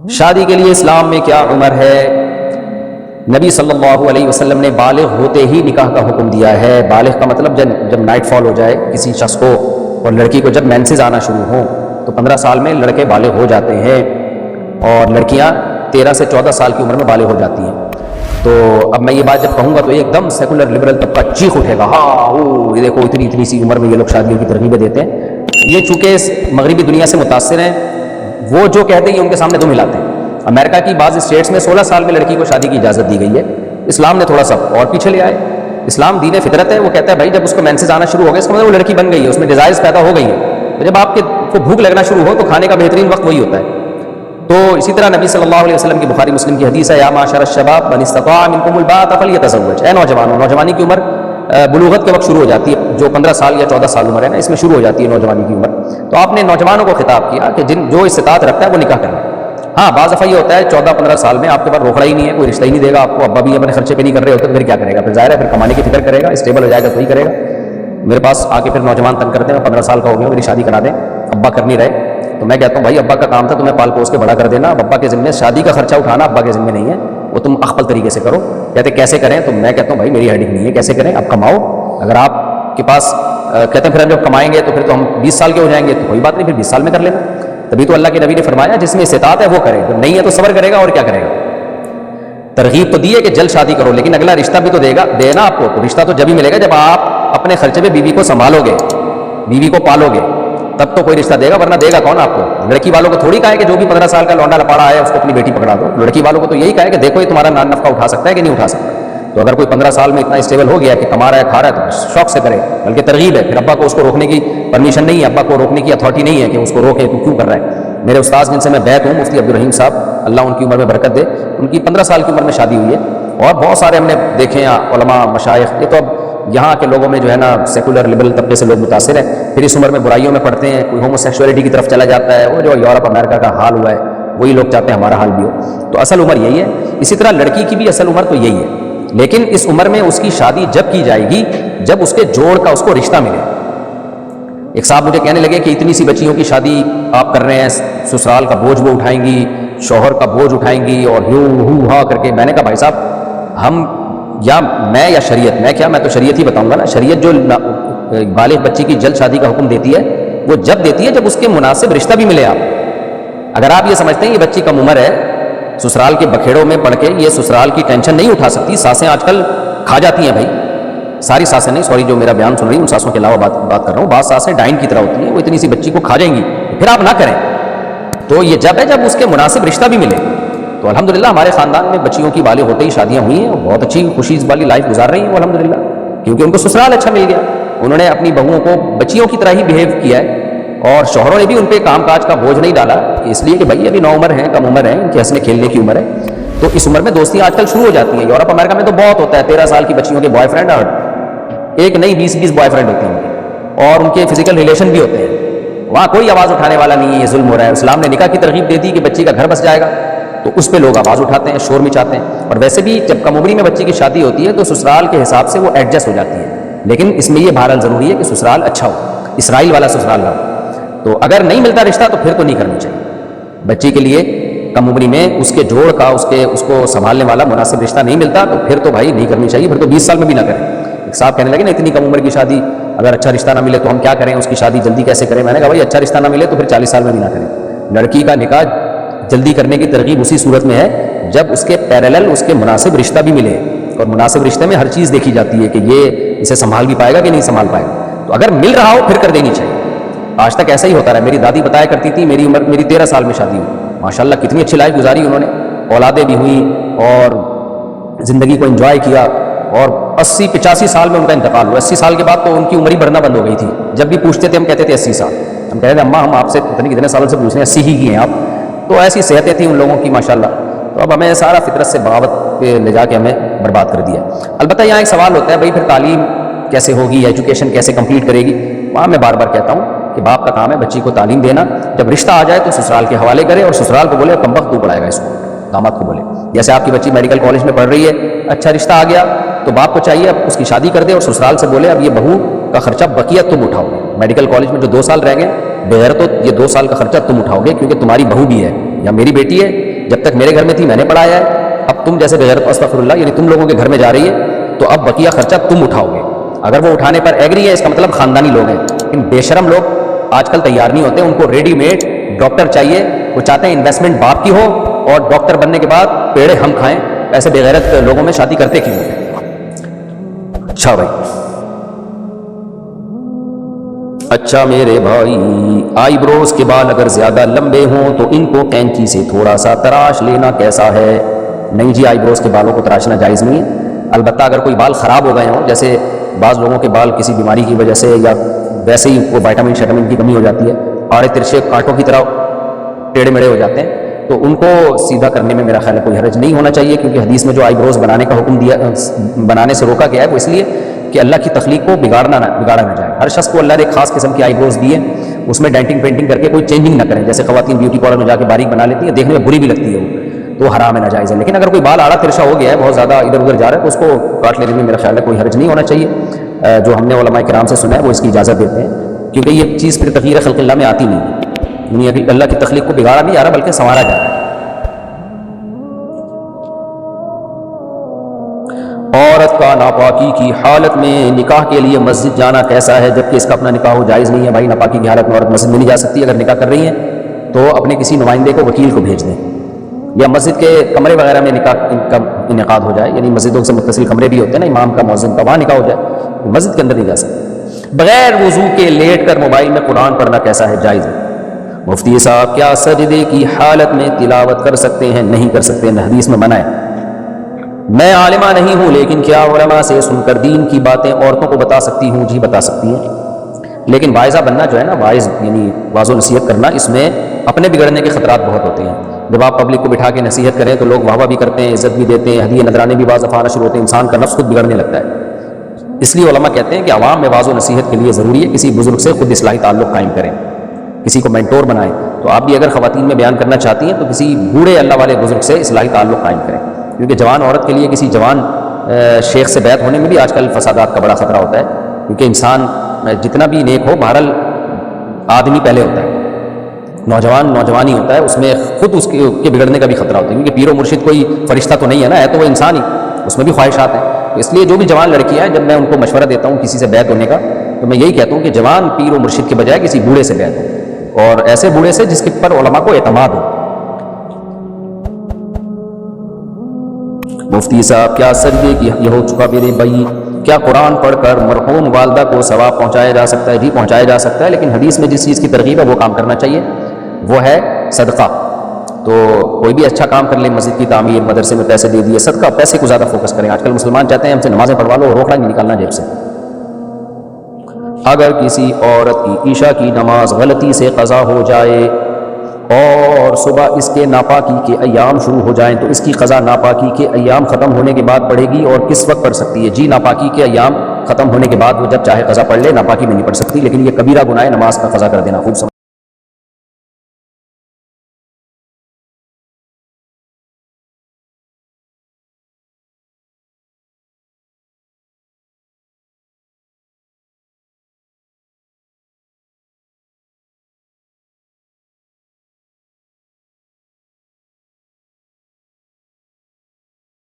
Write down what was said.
شادی کے لیے اسلام میں کیا عمر ہے؟ نبی صلی اللہ علیہ وسلم نے بالغ ہوتے ہی نکاح کا حکم دیا ہے۔ بالغ کا مطلب جب نائٹ فال ہو جائے کسی شخص کو، اور لڑکی کو جب مینسز آنا شروع ہوں تو 15 سال میں لڑکے بالغ ہو جاتے ہیں، اور لڑکیاں 13 سے 14 سال کی عمر میں بالغ ہو جاتی ہیں۔ تو اب میں یہ بات جب کہوں گا تو ایک دم سیکولر لبرل طبقہ چیخ اٹھے گا، ہاں یہ دیکھو اتنی سی عمر میں یہ لوگ شادیوں کی ترغیبیں دیتے ہیں۔ یہ چونکہ مغربی دنیا سے متاثر ہیں، وہ جو کہتے ہیں ان کے سامنے دم ہلاتے ہیں۔ امریکہ کی بعض اسٹیٹس میں 16 سال میں لڑکی کو شادی کی اجازت دی گئی ہے۔ اسلام نے تھوڑا سا اور پیچھے لے آئے۔ اسلام دین فطرت ہے، وہ کہتا ہے بھائی جب اس کو مینسز آنا شروع ہو گئے اس کا مطلب وہ لڑکی بن گئی ہے، اس میں ڈیزائرز پیدا ہو گئی ہیں۔ جب آپ کو بھوک لگنا شروع ہو تو کھانے کا بہترین وقت وہی ہوتا ہے۔ تو اسی طرح نبی صلی اللہ علیہ وسلم کی بخاری مسلم کی حدیث ہے، یا معاشر الشباب من استطاع منکم الباءۃ فلیتزوج، اے نوجوانوں، نوجوانی کی عمر بلوغت کے وقت شروع ہو جاتی ہے، جو 15 سال یا 14 سال عمر ہے نا، اس میں شروع ہو جاتی ہے نوجوانی کی عمر۔ تو آپ نے نوجوانوں کو خطاب کیا کہ جو استطاعت رکھتا ہے وہ نکاح کرے۔ ہاں بعض دفعہ یہ ہوتا ہے 14-15 سال میں آپ کے پاس روکڑا ہی نہیں ہے، کوئی رشتہ ہی نہیں دے گا آپ کو، ابا بھی اپنے خرچے پہ نہیں کر رہے ہوتے، تو پھر کیا کرے گا؟ پھر ظاہر ہے پھر کمانے کی فکر کرے گا، اسٹیبل ہو جائے گا تو ہی کرے گا۔ میرے پاس آ کے پھر نوجوان تنگ کرتے ہیں، 15 سال کا ہو گیا میری شادی کرا دیں، ابا کر نہیں رہے۔ تو میں کہتا ہوں بھائی ابا کا کام تھا تمہیں پال پوس کے بڑا کر دینا، اب ابا کے ذمہ شادی کا خرچہ اٹھانا ابا کے ذمہ نہیں ہے، وہ تم اخپل طریقے سے کرو۔ کہتے کیسے کریں؟ تو میں کہتا ہوں بھائی میری ہیڈک نہیں ہے کیسے کریں، اب کماؤ۔ اگر آپ کے پاس کہتے ہیں پھر ہم جب کمائیں گے تو پھر تو ہم 20 سال کے ہو جائیں گے، تو کوئی بات نہیں، پھر 20 سال میں کر لینا۔ تبھی تو اللہ کے نبی نے فرمایا جس میں استطاعت ہے وہ کرے، جب نہیں ہے تو صبر کرے گا اور کیا کرے گا۔ ترغیب تو دی ہے کہ جلد شادی کرو، لیکن اگلا رشتہ بھی تو دینا آپ کو۔ رشتہ تو جب ہی ملے گا جب آپ اپنے خرچے پہ بیوی کو سنبھالو گے، بیوی کو پالو گے، تب تو کوئی رشتہ دے گا، ورنہ دے گا کون آپ کو؟ لڑکی والوں کو تھوڑی کہا ہے کہ جو بھی 15 سال کا لونڈا لپاڑا ہے اس کو اپنی بیٹی پکڑا دو۔ لڑکی والوں کو تو یہی کہا ہے کہ دیکھو یہ تمہارا نان نفقہ اٹھا سکتا ہے کہ نہیں اٹھا سکتا۔ تو اگر کوئی 15 سال میں اتنا اسٹیبل ہو گیا کہ کما رہا ہے کھا رہا ہے تو شوق سے کرے، بلکہ ترغیب ہے۔ پھر ابا کو اس کو روکنے کی پرمیشن نہیں ہے، ابا کو روکنے کی اتھارٹی نہیں ہے کہ اس کو روکے، تو کیوں کر رہا ہے؟ میرے استاد جن سے میں بیعت ہوں مفتی عبدالرحیم صاحب، اللہ ان کی عمر میں برکت دے، ان کی 15 سال کی عمر میں شادی ہوئی ہے، اور بہت سارے ہم نے دیکھے ہیں علماء مشائخ۔ یہ تو اب یہاں کے لوگوں میں جو ہے نا سیکولر لبرل طبقے سے لوگ متاثر ہیں، پھر اس عمر میں برائیوں میں پڑتے ہیں، کوئی ہومو سیکشولیٹی کی طرف چلا جاتا ہے، وہ جو یورپ امریکہ کا حال ہوا ہے وہی لوگ چاہتے ہیں ہمارا حال بھی ہو۔ تو اصل عمر یہی ہے۔ اسی طرح لڑکی کی بھی اصل عمر تو یہی ہے، لیکن اس عمر میں اس کی شادی جب کی جائے گی جب اس کے جوڑ کا اس کو رشتہ ملے۔ ایک صاحب مجھے کہنے لگے کہ اتنی سی بچیوں کی شادی آپ کر رہے ہیں، سسرال کا بوجھ وہ اٹھائیں گی، شوہر کا بوجھ اٹھائیں گی، اور ہو ہا کر کے۔ میں نے کہا بھائی صاحب ہم یا میں یا شریعت، میں کیا، میں تو شریعت ہی بتاؤں گا نا۔ شریعت جو بالغ بچی کی جلد شادی کا حکم دیتی ہے وہ جب دیتی ہے جب اس کے مناسب رشتہ بھی ملے آپ۔ اگر آپ یہ سمجھتے ہیں یہ بچی کم عمر ہے، سسرال کے بکھیڑوں میں پڑھ کے یہ سسرال کی ٹینشن نہیں اٹھا سکتی، ساسیں آج کل کھا جاتی ہیں بھائی، ساری ساسیں نہیں، سوری جو میرا بیان سن رہی ہیں ان ساسوں کے علاوہ بات کر رہا ہوں، بعض ساسیں ڈائن کی طرح ہوتی ہیں، وہ اتنی سی بچی کو کھا جائیں گی، پھر آپ نہ کریں۔ تو یہ جب ہے جب اس کے مناسب رشتہ بھی ملے۔ تو الحمدللہ ہمارے خاندان میں بچیوں کی بالغ ہوتے ہی شادیاں ہوئی ہیں، اور بہت اچھی خوشی والی لائف گزار رہی ہیں وہ الحمدللہ، کیونکہ ان کو سسرال اچھا مل گیا، انہوں نے اپنی بہوؤں کو بچیوں کی طرح ہی بیہیو کیا ہے، اور شوہروں نے بھی ان پہ کام کاج کا بوجھ نہیں ڈالا، اس لیے کہ بھائی ابھی نو عمر ہیں، کم عمر ہیں، ان کے ہنسنے کھیلنے کی عمر ہے۔ تو اس عمر میں دوستیاں آج کل شروع ہو جاتی ہیں۔ یورپ امریکہ میں تو بہت ہوتا ہے، 13 سال کی بچیوں کے بوائے فرینڈ، اور ایک نہیں 20 بوائے فرینڈ ہوتے ہیں، اور ان کے فزیکل ریلیشن بھی ہوتے ہیں۔ وہاں کوئی آواز اٹھانے والا نہیں ہے، یہ ظلم ہو رہا ہے۔ اسلام نے نکاح کی ترغیب دے دی کہ بچی کا گھر بس جائے گا، تو اس پہ لوگ آواز اٹھاتے ہیں، شور مچاتے ہیں۔ اور ویسے بھی جب کم عمری میں بچی کی شادی ہوتی ہے تو سسرال کے حساب سے وہ ایڈجسٹ ہو جاتی ہے، لیکن اس میں یہ بہرحال ضروری ہے کہ سسرال اچھا ہو، اسرائیل والا سسرال نہ ہو۔ تو اگر نہیں ملتا رشتہ تو پھر تو نہیں کرنی چاہیے بچی کے لیے۔ کم عمری میں اس کے جوڑ کا اس کو سنبھالنے والا مناسب رشتہ نہیں ملتا تو پھر تو بھائی نہیں کرنی چاہیے، پھر تو 20 سال میں بھی نہ کریں۔ ایک صاحب کہنے لگے نا اتنی کم عمر کی شادی اگر اچھا رشتہ نہ ملے تو ہم کیا کریں، اس کی شادی جلدی کیسے کریں؟ میں نے کہا بھائی اچھا رشتہ نہ ملے تو پھر 40 سال میں بھی نہ کریں۔ لڑکی کا نکاح جلدی کرنے کی ترغیب اسی صورت میں ہے جب اس کے پیرالل اس کے مناسب رشتہ بھی ملے، اور مناسب رشتے میں ہر چیز دیکھی جاتی ہے کہ یہ اسے سنبھال بھی پائے گا کہ نہیں سنبھال پائے گا۔ تو اگر مل رہا ہو پھر کر دینی چاہیے۔ آج تک ایسا ہی ہوتا رہا۔ میری دادی بتایا کرتی تھی، میری عمر 13 سال میں شادی ہوئی، ماشاءاللہ کتنی اچھی لائف گزاری انہوں نے، اولادیں بھی ہوئیں اور زندگی کو انجوائے کیا، اور 80-85 سال میں ان کا انتقال ہوا۔ 80 سال کے بعد تو ان کی عمر ہی بڑھنا بند ہو گئی تھی۔ جب بھی پوچھتے تھے ہم کہتے تھے 80 سال، ہم کہتے تھے اماں ہم آپ سے پتہ نہیں کتنے سالوں سے پوچھ رہے ہیں، 80 ہی کی ہیں آپ۔ تو ایسی صحتیں تھیں ان لوگوں کی ماشاءاللہ۔ تو اب ہمیں سارا فطرت سے بغاوت پہ لے جا کے ہمیں برباد کر دیا۔ البتہ یہاں ایک سوال ہوتا ہے بھائی پھر تعلیم کیسے ہوگی، ایجوکیشن کیسے کمپلیٹ کرے گی؟ وہاں میں بار بار کہتا ہوں کہ باپ کا کام ہے بچی کو تعلیم دینا، جب رشتہ آ جائے تو سسرال کے حوالے کرے، اور سسرال کو بولے کمبخت تو پڑھائے گا اس کو، داماد کو بولے جیسے آپ کی بچی میڈیکل کالج میں پڑھ رہی ہے، اچھا رشتہ آ گیا تو باپ کو چاہیے اب اس کی شادی کر دے، اور سسرال سے بولے اب یہ بہو کا خرچہ بقیہ تم اٹھاؤ گے، میڈیکل کالج میں جو 2 سال رہ گئے بغیر تو یہ 2 سال کا خرچہ تم اٹھاؤ گے، کیونکہ تمہاری بہو بھی ہے، یا میری بیٹی ہے جب تک میرے گھر میں تھی میں نے پڑھایا ہے، اب تم جیسے بغیرت استغفر اللہ یعنی تم لوگوں کے گھر میں جا رہی ہے تو اب بقیہ خرچہ تم اٹھاؤ گے۔ اگر وہ اٹھانے پر ایگری ہے اس کا مطلب خاندانی لوگ ہیں، لیکن بے شرم لوگ آج کل تیار نہیں ہوتے، ان کو ریڈی میڈ ڈاکٹر چاہیے، وہ چاہتے ہیں انویسٹمنٹ باپ کی ہو اور ڈاکٹر بننے کے بعد پیڑے ہم کھائیں۔ ایسے بغیرت لوگوں میں شادی کرتے کیوں ہیں؟ اچھا بھائی، اچھا میرے بھائی، آئی بروز کے بال اگر زیادہ لمبے ہوں تو ان کو کینچی سے تھوڑا سا تراش لینا کیسا ہے؟ نہیں جی، آئی بروز کے بالوں کو تراشنا جائز نہیں ہے، البتہ اگر کوئی بال خراب ہو گئے ہوں، جیسے بعض لوگوں کے بال کسی بیماری کی وجہ سے یا ویسے ہی وہ وائٹامن شیٹامن کی کمی ہو جاتی ہے، آڑے ترچھے کانٹوں کی طرح ٹیڑھے میڑے ہو جاتے ہیں، تو ان کو سیدھا کرنے میں میرا خیال ہے کوئی حرج نہیں ہونا چاہیے، کیونکہ حدیث میں جو آئی بروز بنانے کا حکم دیا، بنانے سے روکا گیا ہے وہ اس لیے کہ اللہ کی تخلیق کو بگاڑا نہ جائے۔ ہر شخص کو اللہ نے ایک خاص قسم کی آئی بروز دی ہے، اس میں ڈینٹنگ پینٹنگ کر کے کوئی چینجنگ نہ کریں، جیسے خواتین بیوٹی پارلر میں جا کے باریک بنا لیتی ہیں، دیکھنے میں بری بھی لگتی ہے وہ، تو حرام ہے، ناجائز ہے۔ لیکن اگر کوئی بال آڑا ترشا ہو گیا ہے، بہت زیادہ ادھر ادھر جا رہا ہے، تو اس کو کاٹ لینے میں میرا خیال ہے کوئی حرج نہیں ہونا چاہیے۔ جو ہم نے علماء کرام سے سنا ہے وہ اس کی اجازت دیتے ہیں، کیونکہ یہ چیز پھر تغییر خلق اللہ میں آتی نہیں ہے، یعنی اللہ کی تخلیق کو بگاڑا نہیں جا رہا بلکہ سنوارا جا رہا ہے۔ عورت کا ناپاکی کی حالت میں نکاح کے لیے مسجد جانا کیسا ہے، جبکہ اس کا اپنا نکاح ہو جائز نہیں ہے؟ بھائی ناپاکی کی حالت میں عورت مسجد میں نہیں جا سکتی، اگر نکاح کر رہی ہیں تو اپنے کسی نمائندے کو، وکیل کو بھیج دیں، یا مسجد کے کمرے وغیرہ میں نکاح کا انعقاد ہو جائے، یعنی مسجدوں سے متصل کمرے بھی ہوتے ہیں نا امام کا، مؤذن کا، وہاں نکاح ہو جائے، مسجد کے اندر نہیں جا سکتے۔ بغیر وضو کے لیٹ کر موبائل میں قرآن پڑھنا کیسا ہے، جائز ہے؟ مفتی صاحب کیا سجدے کی حالت میں تلاوت کر سکتے ہیں؟ نہیں کر سکتے، حدیث میں منع ہے۔ میں عالمہ نہیں ہوں، لیکن کیا علماء سے سن کر دین کی باتیں عورتوں کو بتا سکتی ہوں؟ جی بتا سکتی ہیں، لیکن واعظہ بننا جو ہے نا، واعظ یعنی واضح و نصیحت کرنا، اس میں اپنے بگڑنے کے خطرات بہت ہوتے ہیں۔ جب آپ پبلک کو بٹھا کے نصیحت کریں تو لوگ واہ واہ بھی کرتے ہیں، عزت بھی دیتے ہیں، ہدیے نذرانے بھی بعض دفعہ آنا شروع ہوتے ہیں، انسان کا نفس خود بگڑنے لگتا ہے۔ اس لیے علماء کہتے ہیں کہ عوام میں واضح و نصیحت کے لیے ضروری ہے کسی بزرگ سے خود اصلاحی تعلق قائم کریں، کسی کو مینٹور بنائیں۔ تو آپ بھی اگر خواتین میں بیان کرنا چاہتی ہیں تو کسی بوڑھے اللہ والے بزرگ سے اصلاحی تعلق قائم کریں، کیونکہ جوان عورت کے لیے کسی جوان شیخ سے بیعت ہونے میں بھی آج کل فسادات کا بڑا خطرہ ہوتا ہے، کیونکہ انسان جتنا بھی نیک ہو، بہرحال آدمی پہلے ہوتا ہے، نوجوانی ہوتا ہے، اس میں خود اس کے بگڑنے کا بھی خطرہ ہوتا ہے، کیونکہ پیر و مرشد کوئی فرشتہ تو نہیں ہے نا، ہے تو وہ انسان ہی، اس میں بھی خواہشات ہیں۔ تو اس لیے جو بھی جوان لڑکیاں ہیں، جب میں ان کو مشورہ دیتا ہوں کسی سے بیعت ہونے کا، تو میں یہی کہتا ہوں کہ جوان پیر و مرشد کے بجائے کسی بوڑھے سے بیعت ہو، اور ایسے بوڑھے سے جس کے پر علماء کو اعتماد ہو۔ مفتی صاحب کیا سجدے کی یہ ہو چکا میرے بھائی، کیا قرآن پڑھ کر مرحوم والدہ کو ثواب پہنچایا جا سکتا ہے؟ جی پہنچایا جا سکتا ہے، لیکن حدیث میں جس چیز کی ترغیب ہے وہ کام کرنا چاہیے، وہ ہے صدقہ۔ تو کوئی بھی اچھا کام کر لیں، مسجد کی تعمیر، مدرسے میں پیسے دے دیے، صدقہ، پیسے کو زیادہ فوکس کریں۔ آج کل مسلمان چاہتے ہیں ہم سے نمازیں پڑھوا لو، روکڑا نہیں نکالنا جیب سے۔ اگر کسی عورت کی عشاء کی نماز غلطی سے قضا ہو جائے اور صبح اس کے ناپاکی کے ایام شروع ہو جائیں تو اس کی قضا ناپاکی کے ایام ختم ہونے کے بعد پڑے گی، اور کس وقت پڑھ سکتی ہے؟ جی ناپاکی کے ایام ختم ہونے کے بعد وہ جب چاہے قضا پڑھ لے، ناپاکی میں نہیں پڑھ سکتی، لیکن یہ کبیرہ گناہ ہے، نماز کا قضا کر دینا، خوب سمجھ